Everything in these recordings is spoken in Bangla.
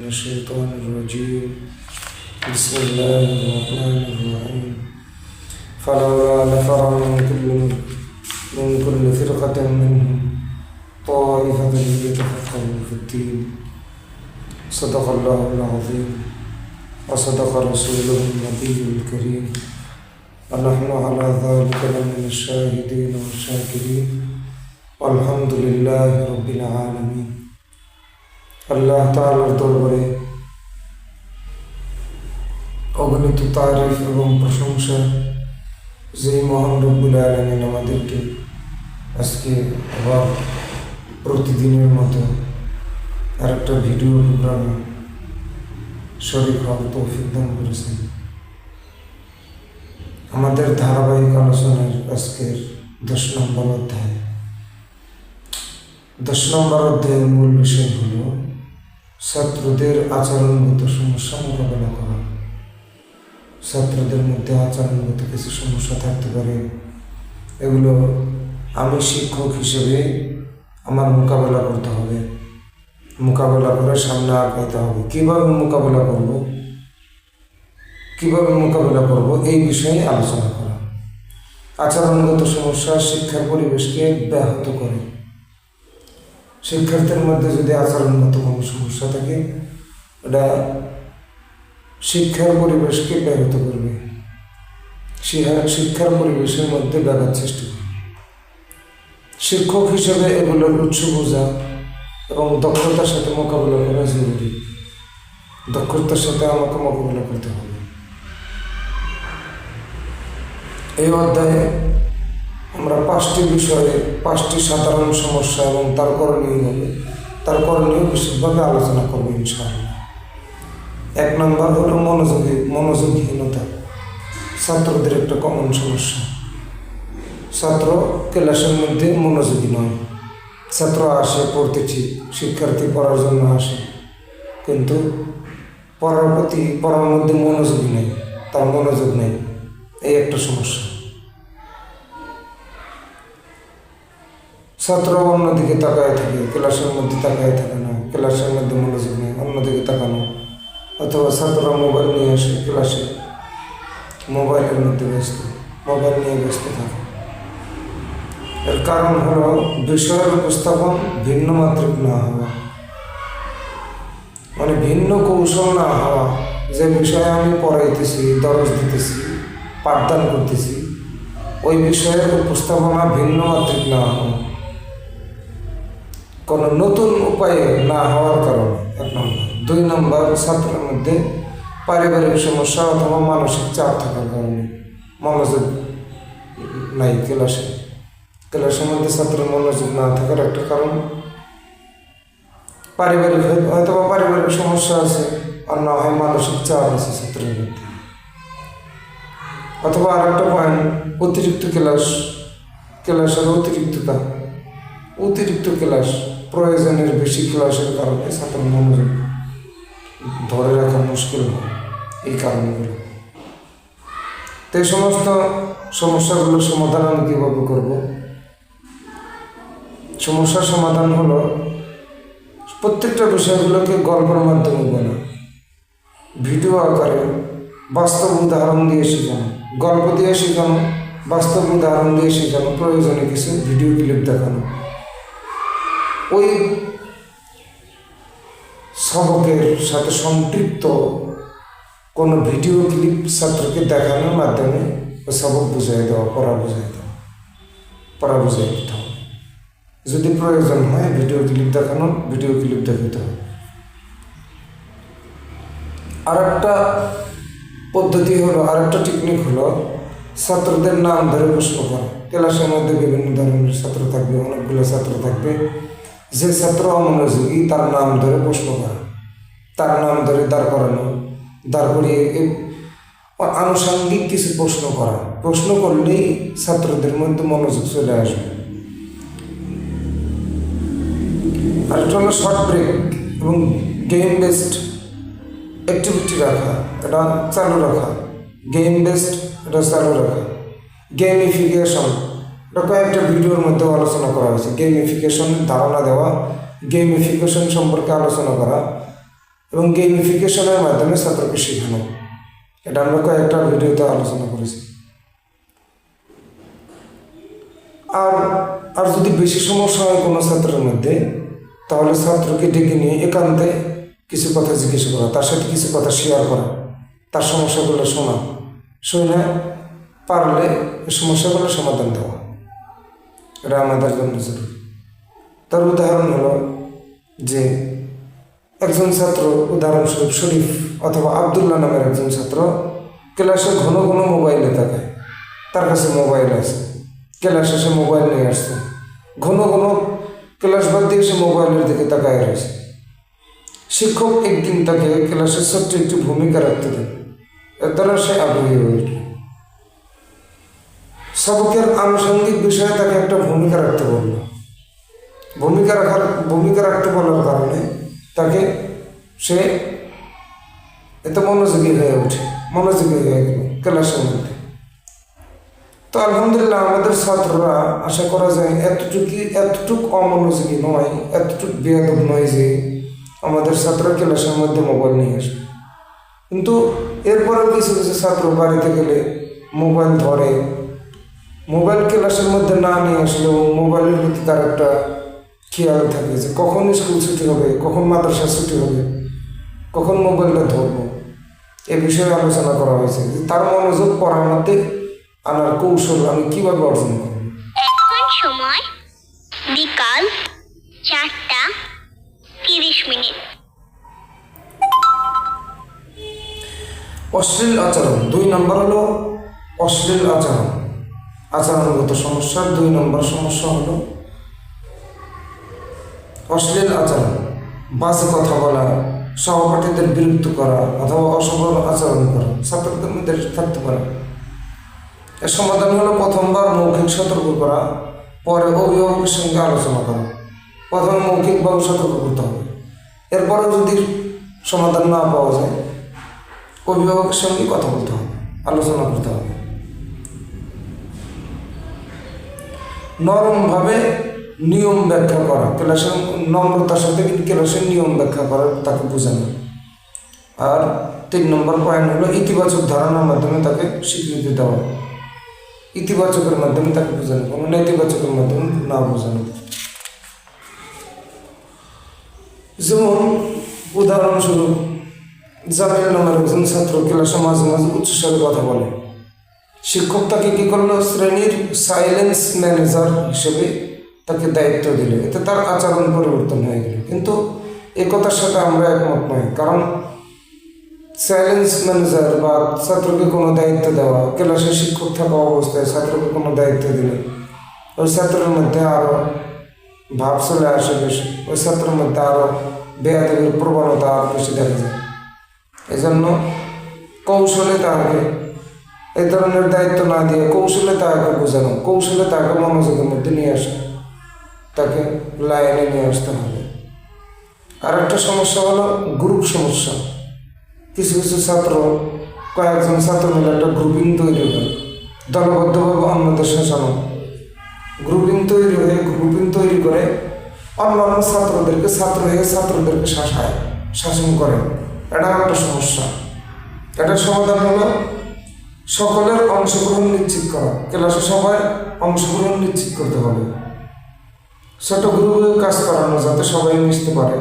من الشيطان الرجيم بسم الله الرحمن الرحيم فلولا نفر من كل فرقة منهم طائفة ليتفقهوا في الدين صدق الله العظيم وصدق رسوله النبي الكريم ونحن على ذلك لمن الشاهدين والشاكرين والحمد لله رب العالمين। আল্লাহ তাআলার দরবারে অগণিত তারিফ এবং প্রশংসা যে মহান রব্বুল আলামিন আমাদেরকে আজকে আবার প্রতিদিনের মতো আরেকটা ভিডিও প্রোগ্রামে শরীক হওয়ার তৌফিক দান করেছেন। আমাদের ধারাবাহিক আলোচনার আজকের 10 নম্বর অধ্যায়। 10 নম্বর অধ্যায়ের মূল বিষয় হল ছাত্রদের আচরণগত সমস্যা মোকাবেলা করা। ছাত্রদের মধ্যে আচরণগত কিছু সমস্যা থাকতে পারে, এগুলো আমি শিক্ষক হিসেবে আমার মোকাবেলা করতে হবে, মোকাবেলা করে সামনে আগাইতে হবে। কিভাবে মোকাবেলা করব এই বিষয়ে আলোচনা করা। আচরণগত সমস্যা শিক্ষার পরিবেশকে ব্যাহত করে। শিক্ষার্থীর মধ্যে যদি আচরণগত কোনো সমস্যা থাকে, এটা শিক্ষার পরিবেশকে ব্যাহত করবে, শিক্ষার পরিবেশের মধ্যে ব্যাঘাত সৃষ্টি করবে। শিক্ষক হিসেবে এগুলোর উৎস বোঝা এবং দক্ষতার সাথে মোকাবিলা করা জরুরি। দক্ষতার সাথে আমাকে মোকাবিলা করতে হবে। এই অধ্যায়ে আমরা 5টি বিষয়ে 5টি সাধারণ সমস্যা এবং তার করণীয় বিশেষভাবে আলোচনা করব ইনশাআল্লাহ। 1 নম্বর হলো মনোযোগহীনতা। ছাত্রদের একটা কমন সমস্যা। ছাত্র ক্লাসের মধ্যে মনোযোগী নয়। ছাত্র আসে পড়তে, ঠিক শিক্ষার্থী পড়ার জন্য আসে, কিন্তু পড়ার মধ্যে মনোযোগী নেই, তার মনোযোগ নেই। এই একটা সমস্যা। ছাত্র অন্যদিকে তাকায় থাকে, ক্লাসের মধ্যে তাকায় থাকে না, ক্লাসের মধ্যে মনোযোগ নেই, অন্যদিকে তাকানো। অথবা ছাত্ররা মোবাইল নিয়ে আসে ক্লাসে, মোবাইলের মধ্যে মোবাইল নিয়ে ব্যস্ত থাকে। এর কারণ হলো বিষয়ের উপস্থাপন ভিন্ন মাত্রিক না হওয়া, মানে ভিন্ন কৌশল না হওয়া। যে বিষয়ে আমি পড়াইতেছি, দরজ দিতেছি, পাঠদান করতেছি, ওই বিষয়ের উপস্থাপনা ভিন্ন মাত্রিক না হওয়া, কোনো নতুন উপায়ে না হওয়ার কারণে 1 নম্বর। 2 নম্বর, ছাত্রের মধ্যে পারিবারিক সমস্যা অথবা মানসিক চাপ থাকার কারণে মনোযোগ নাই। ক্লাসের মধ্যে ছাত্রের মনোযোগ না থাকার একটা কারণ পারিবারিক, হয়তোবা পারিবারিক সমস্যা আছে, আর না হয় মানসিক চাপ আছে ছাত্রের মধ্যে। অথবা আর একটা পয়েন্ট, অতিরিক্ত ক্লাসের অতিরিক্ত ক্লাস, প্রয়োজনের বেশি ক্লাসের কারণে ছাত্রের মনোযোগ ধরে রাখা মুশকিল হয়। এই কারণগুলো। তো এই সমস্ত সমস্যাগুলোর সমাধান আমি কীভাবে করব? সমস্যার সমাধান হলো প্রত্যেকটা বিষয়গুলোকে গল্পের মাধ্যমে বলা, ভিডিও আকারে বাস্তব উদাহরণ দিয়ে শেখানো, গল্প দিয়ে শেখানো, বাস্তব উদাহরণ দিয়ে শেখানো, প্রয়োজনে কিছু ভিডিও ক্লিপ দেখানো। ওই সবকের সাথে সম্পৃক্ত কোনো ভিডিও ক্লিপ ছাত্রকে দেখানোর মাধ্যমে ওই সবক বুঝাই দেওয়া, পড়া বুঝাই দিতে হবে। যদি প্রয়োজন হয় ভিডিও ক্লিপ দেখাতে হবে। আরেকটা পদ্ধতি হলো, আরেকটা টেকনিক হলো ছাত্রদের নাম ধরে প্রশ্ন করা। ক্লাসের মধ্যে বিভিন্ন ধরনের ছাত্র থাকবে, অনেকগুলো ছাত্র থাকবে। যে ছাত্র অমনোযোগী তার নাম ধরে প্রশ্ন করা, তার নাম ধরে দাঁড় করিয়ে আনুষঙ্গিক কিছু প্রশ্ন করলেই ছাত্রদের মধ্যে মনোযোগ চলে আসবে। আর এটা হলো শর্ট ব্রেক এবং গেম বেসড অ্যাক্টিভিটি রাখা, এটা চালু রাখা। গেমিফিকেশন, এটা কয়েকটা ভিডিওর মধ্যে আলোচনা করা হয়েছে। গেমিফিকেশন ধারণা দেওয়া, গেমিফিকেশন সম্পর্কে আলোচনা করা। এবং গেমিফিকেশনের মাধ্যমে ছাত্রকে শেখানো। এটা আমরা কয়েকটা ভিডিওতে আলোচনা করেছি। আর আর যদি বেশি সমস্যা হয় কোনো ছাত্রের মধ্যে, তাহলে ছাত্রকে ডেকে নিয়ে একান্তে কিছু কথা জিজ্ঞেস করা, তার সাথে কিছু কথা শেয়ার করা, তার সমস্যাগুলো শোনা, শুনে পারলে এই সমস্যাগুলো সমাধান দেওয়া, এটা আমাদের জন্য জরুরি। তার উদাহরণ হলো যে একজন ছাত্র, উদাহরণস্বরূপ শরীফ অথবা আবদুল্লাহ নামের একজন ছাত্র ক্লাসে ঘন ঘন মোবাইলে তাকায়। তার কাছে মোবাইল আছে, ক্লাসে সে মোবাইল নিয়ে আসছে, ঘন ঘন ক্লাস বাদ দিয়ে সে মোবাইলের দিকে তাকায় রয়েছে। শিক্ষক একদিন তাকে ক্লাসের ছোট্ট একটি ভূমিকা রাখতে দেন, এর দ্বারা সে আগ্রহী হয়ে উঠল। সবকের আনুষঙ্গিক বিষয়ে তাকে একটা ভূমিকা রাখতে বলল। ভূমিকা রাখতে বলার কারণে তাকে সে এত মনোযোগী হয়ে ওঠে, মনোযোগী হয়ে গেল ক্লাসের মধ্যে। তো আলহামদুলিল্লাহ আমাদের ছাত্ররা আশা করা যায় এতটুক অমনোযোগী নয়, এতটুক বেয়াদব নয় যে আমাদের ছাত্ররা ক্লাসের মধ্যে মোবাইল নিয়ে আসবে। কিন্তু এরপরেও কিছু কিছু ছাত্র বাড়িতে গেলে মোবাইল ধরে, মোবাইল ক্লাসের মধ্যে না নিয়ে আসলেও মোবাইলের প্রতি তার একটা খেয়াল থাকে যে কখন স্কুল ছুটি হবে, কখন মাদ্রাসা ছুটি হবে, কখন মোবাইলটা ধরবো। এ বিষয়ে আলোচনা করা হয়েছে যে তার মনোযোগ পড়ার মধ্যে আনার কৌশল আমি কীভাবে অর্জন করব। এখন সময় বিকাল 4:30। অশ্লীল আচরণ 2 নম্বর হলো অশ্লীল আচরণ, আচরণগত সমস্যার 2 নম্বর সমস্যা হলো অশ্লীল আচরণ। বাজে কথা বলা, সহপাঠীদের বিরক্ত করা অথবা অসভ্য আচরণ করা ছাত্রদের মধ্যে থাকতে পারে। এর সমাধান হলো প্রথমবার মৌখিক সতর্ক করা, পরে অভিভাবকের সঙ্গে আলোচনা করা। প্রথমে মৌখিকভাবে সতর্ক করতে হবে, এরপরে যদি সমাধান না পাওয়া যায় অভিভাবকের সঙ্গে কথা বলতে হবে, আলোচনা করতে হবে। নরমভাবে নিয়ম ব্যাখ্যা করা, ক্লাসের নম্রতার সাথে ক্লাসের নিয়ম ব্যাখ্যা করা, তাকে বোঝানো। আর 3 নম্বর পয়েন্ট হলো ইতিবাচক ধারণার মাধ্যমে তাকে স্বীকৃতি দেওয়া, ইতিবাচকের মাধ্যমে তাকে বোঝানো, কোনো নেতিবাচকের মাধ্যমে না বোঝানো। যেমন উদাহরণস্বরূপ জামিল নামের একজন ছাত্র ক্লাসে মাঝে মাঝে উচ্চস্বরে কথা বলে। শিক্ষক তাকে কী করলো, শ্রেণীর সাইলেন্স ম্যানেজার হিসেবে তাকে দায়িত্ব দিল। এতে তার আচরণ পরিবর্তন হয়ে গেল। কিন্তু এ কথার সাথে আমরা একমত নই, কারণ সাইলেন্স ম্যানেজার বা ছাত্রকে কোনো দায়িত্ব দেওয়া, ক্লাসে শিক্ষক থাকা অবস্থায় ছাত্রকে কোনো দায়িত্ব দিলে ওই ছাত্রের মধ্যে আরও ভাব চলে আসে বেশি, ওই ছাত্রের মধ্যে আরও বেয়াদবির প্রবণতা আরও বেশি দেখা যায়। এজন্য কৌশলে তাকে এই ধরনের দায়িত্ব না দিয়ে কৌশলে তাকে বোঝানো, কৌশলে তাকে মনোযোগের মধ্যে নিয়ে আসা, তাকে লাইনে নিয়ে আসতে হবে। আর একটা সমস্যা হলো গ্রুপ সমস্যা। কিছু কিছু ছাত্র, কয়েকজন ছাত্র মিলে একটা গ্রুপিং তৈরি হয়, দলবদ্ধভাবে অন্যদের শাসানো। গ্রুপিং তৈরি করে অন্যান্য ছাত্রদেরকে শাসায়, শাসন করে। এটা একটা সমস্যা। এটার সমাধান হলো সকলের অংশগ্রহণ নিশ্চিত করা, ক্লাসে সবাই অংশগ্রহণ নিশ্চিত করতে হবে। ছোট গ্রুপে কাজ করানো যাতে সবাই মিশতে পারে।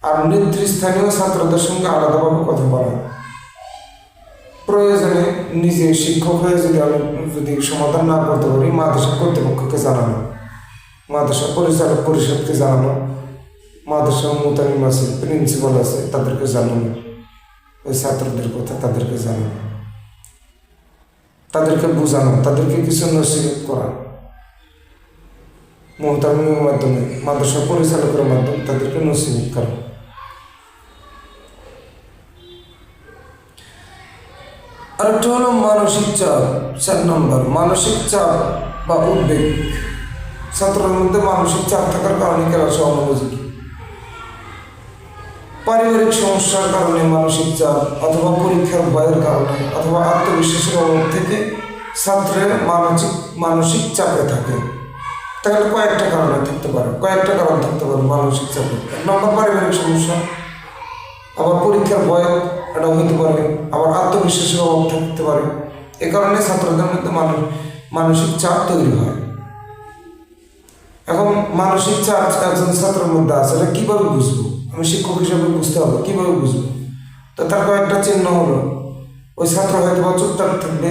আর নেতৃস্থানীয় ছাত্রদের সঙ্গে আলাদাভাবে কথা বলা। প্রয়োজনে নিজে শিক্ষক হয়ে যদি সমাধান না করতে পারি মাদ্রাসা কর্তৃপক্ষকে জানানো, মাদ্রাসা পরিচালক পরিষদকে জানানো, মাদ্রাসা মুতামিম আছে, প্রিন্সিপাল আছে, তাদেরকে জানানো, ওই ছাত্রদের কথা তাদেরকে জানানো, তাদেরকে বোঝানো, তাদেরকে কিছু নসিহত করা, মুতামিমের মাধ্যমে, মাদ্রাসা পরিচালকের মাধ্যমে তাদেরকে নসিহত করা। আরেকটা হলো মানসিক চাপ। 4 নম্বর মানসিক চাপ বা উদ্বেগ। ছাত্রের মধ্যে মানসিক চাপ থাকার কারণে ক্লাসে অমনোযোগী। পারিবারিক সমস্যার কারণে মানসিক চাপ অথবা পরীক্ষার ভয়ের কারণে অথবা আত্মবিশ্বাসের অভাব থেকে ছাত্রের মানসিক চাপে থাকে। তাহলে কয়েকটা কারণ থাকতে পারে মানসিক চাপে। 1 নম্বর পারিবারিক সমস্যা, আবার পরীক্ষার ভয় এটা হইতে পারে, আবার আত্মবিশ্বাসের অভাব থাকতে পারে। এ কারণে ছাত্রদের মধ্যে মানসিক চাপ তৈরি হয়। এখন মানসিক চাপ একজন ছাত্রের মধ্যে আছে, এটা কীভাবে বুঝবো? আমি শিক্ষক হিসেবে বুঝতে হবে, কীভাবে বুঝবো? তো তার কয়েকটা চিহ্ন হলো, ওই ছাত্র হয়তো বা চুপচাপ থাকবে,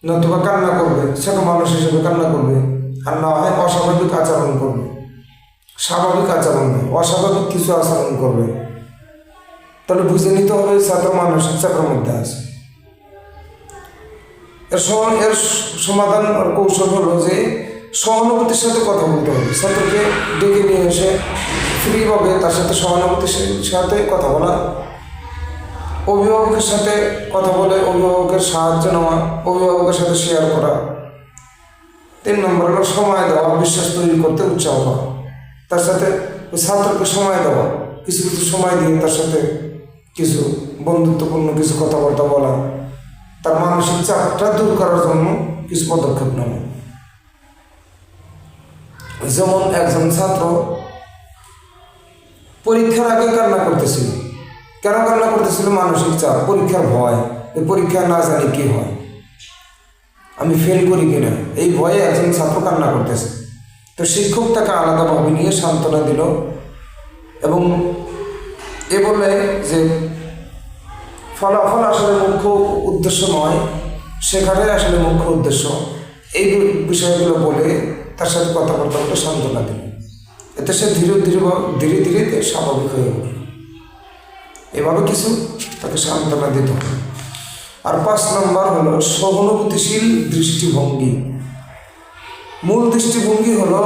নতুবা কান্না করবে, ছোট মানুষ হিসেবে কান্না করবে, আর না হয় অস্বাভাবিক আচরণ করবে। স্বাভাবিক আচরণ নয়, অস্বাভাবিক কিছু আচরণ করবে। তাহলে বুঝে নিতে হবে ছাত্র মানসিক চাপের মধ্যে আছে। এর সমাধান আর কৌশল হলো যে সহানুভূতির সাথে কথা বলতে হবে। ছাত্রকে ডেকে নিয়ে এসে ফ্রিভাবে তার সাথে সহানুভূতির সাথে কথা বলা, অভিভাবকের সাথে কথা বলে অভিভাবকের সাহায্য নেওয়া, অভিভাবকের সাথে শেয়ার করা। 3 নম্বর হলো সময় দেওয়া, বিশ্বাস তৈরি করতে উৎসাহ করা। তার সাথে ওই ছাত্রকে সময় দেওয়া, কিছু কিছু সময় দিয়ে তার সাথে কিছু বন্ধুত্বপূর্ণ কিছু কথাবার্তা বলা, তার মানসিক চাপটা দূর করার জন্য কিছু পদক্ষেপ নেওয়া। যেমন একজন ছাত্র পরীক্ষার আগে কান্না করতেছিল। কেন কান্না করতেছিল? মানসিক চাপ, পরীক্ষার ভয়, এই পরীক্ষা না জানি কি হয়, আমি ফেল করি কিনা, এই ভয়ে একজন ছাত্র কান্না করতেছে। তো শিক্ষক তাকে আলাদাভাবে নিয়ে সান্ত্বনা দিল এবং এ বলে যে ফলাফল আসলে মুখ্য উদ্দেশ্য নয়, শেখাটাই আসলে মুখ্য উদ্দেশ্য, এই বিষয়গুলো বলে তার সাথে কথাবার্তা বলে সান্ত্বনা দিল। এতে সে ধীরে ধীরে স্বাভাবিক হয়ে উঠল। এভাবে কিছু তাকে সান্ত্বনা দিতে হবে। আর 5 নম্বর হলো সহানুভূতিশীল দৃষ্টিভঙ্গি। মূল দৃষ্টিভঙ্গি হলো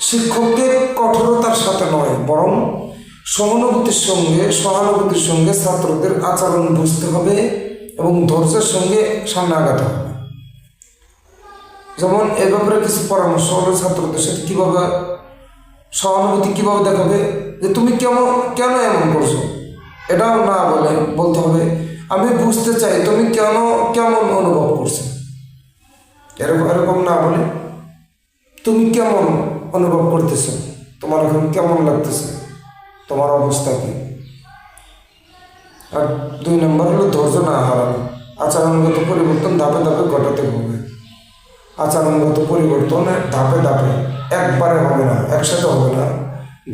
শিক্ষককে কঠোরতার সাথে নয়, বরং সহানুভূতির সঙ্গে ছাত্রদের আচরণ বুঝতে হবে এবং ধৈর্যের সঙ্গে সামনে আগাতে হবে। যেমন এ ব্যাপারে কিছু পরামর্শ হলো, ছাত্রদের সাথে কীভাবে সহানুভূতি কীভাবে দেখাবে, যে তুমি কেন এমন করছো, এটাও না বলতে হবে আমি বুঝতে চাই তুমি কেমন অনুভব করছো। এরকম না বলে তুমি কেমন অনুভব করতেছো, তোমার এখন কেমন লাগতেছে, তোমার অবস্থা কি। আর 2 নম্বর হলো ধৈর্য না হারানো। আচরণগত পরিবর্তন ধাপে ধাপে ঘটাতে হবে। আচরণগত পরিবর্তনে ধাপে ধাপে, একবারে হবে না, একসাথে হবে না,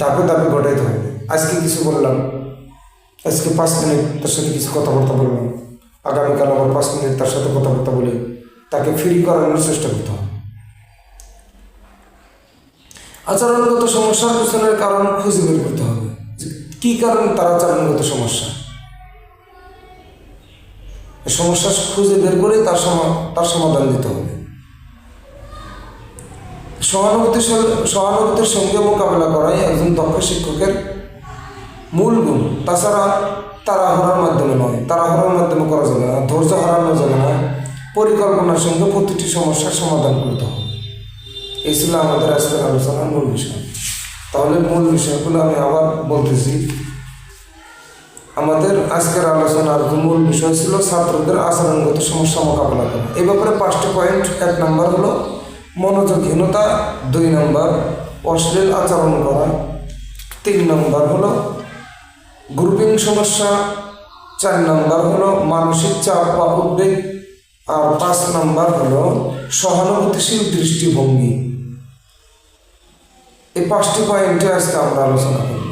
ধাপে ধাপে ঘটাইতে হবে। আজকে কিছু বললাম, আজকে 5 মিনিট তার সাথে কিছু কথাবার্তা বললাম, আগামীকাল আবার 5 মিনিট তার সাথে কথাবার্তা বলে তাকে ফ্রি করানোর চেষ্টা করতে হবে। আচরণগত সমস্যার পিছনের কারণ খুঁজে বের করতে হবে, যে কী কারণে তার আচরণগত সমস্যা। সমস্যা খুঁজে বের করে তার সমাধান দিতে হবে। সহানুভূতির সঙ্গে মোকাবেলা করাই একজন দক্ষ শিক্ষকের মূল গুণ। তাছাড়া তাড়াহুড়ার মাধ্যমে নয়, তাড়াহুড়ার মাধ্যমে করা যাবে না, ধৈর্য হারানো যাবে না, পরিকল্পনার সঙ্গে প্রতিটি সমস্যার সমাধান করতে হবে। এই ছিল আমাদের আজকের আলোচনার মূল বিষয়। তাহলে মূল বিষয়গুলো আমি আবার বলতেছি। আমাদের আজকের আলোচনার মূল বিষয় ছিল ছাত্রদের আচরণগত সমস্যা মোকাবেলা করা। এই ব্যাপারে 5টি পয়েন্ট। 1 নম্বর হলো মনোযোগহীনতা, 2 নম্বর অশ্লীল আচরণ করা, 3 নম্বর হলো গ্রুপিং সমস্যা, 4 নম্বর হলো মানসিক চাপ বা উদ্বেগ, আর 5 নম্বর হলো সহানুভূতিশীল দৃষ্টিভঙ্গি। এই 5টি পয়েন্টে আজকে আমরা আলোচনা করব।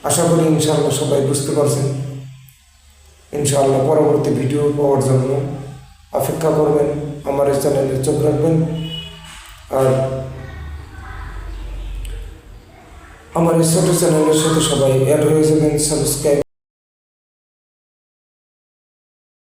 আশা করি ইনশাআল্লাহ সবাই বুঝতে পারছেন। ইনশাআল্লাহ পরবর্তী ভিডিও পাওয়ার জন্য অপেক্ষা করবেন, আমার এই চ্যানেলে চোখ রাখবেন, আর আমার এই ছোটো চ্যানেলের সাথে সবাই অ্যাড হয়ে যাবেন, সাবস্ক্রাইব